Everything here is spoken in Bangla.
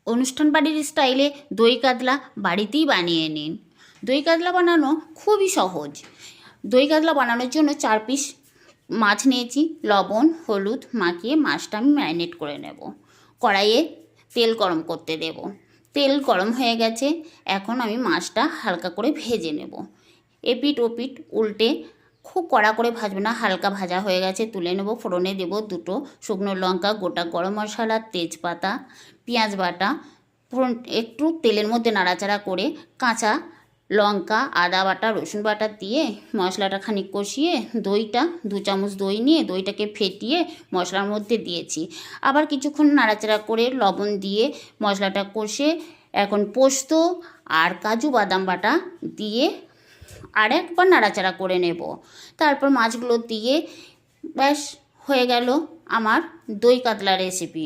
অনুষ্ঠান বাড়ির স্টাইলে দই কাতলা বাড়িতেই বানিয়ে নিন। দই কাতলা বানানো খুবই সহজ। দই কাতলা বানানোর জন্য 4 পিস মাছ নিয়েছি। লবণ হলুদ মাখিয়ে মাছটা আমি ম্যারিনেট করে নেব। কড়াইয়ে তেল গরম করতে দেব। তেল গরম হয়ে গেছে, এখন আমি মাছটা হালকা করে ভেজে নেব। এপিঠ ওপিঠ উল্টে খুব কড়া করে ভাজবে না, হালকা ভাজা হয়ে গেছে তুলে নেব। ফোড়নে দেব 2টো শুকনো লঙ্কা, গোটা গরম মশলা, তেজপাতা, পেঁয়াজ বাটা। ফোড়ন একটু তেলের মধ্যে নাড়াচাড়া করে কাঁচা লঙ্কা, আদা বাটা, রসুন বাটা দিয়ে মশলাটা খানিক কষিয়ে দইটা 2 চামচ দই নিয়ে দইটাকে ফেটিয়ে মশলার মধ্যে দিয়েছি। আবার কিছুক্ষণ নাড়াচাড়া করে লবণ দিয়ে মশলাটা কষে এখন পোস্ত আর কাজু বাদাম বাটা দিয়ে আর একবার নাড়াচাড়া করে নেব। তারপর মাছগুলো দিয়ে ব্যাস হয়ে গেল আমার দই কাতলা রেসিপি।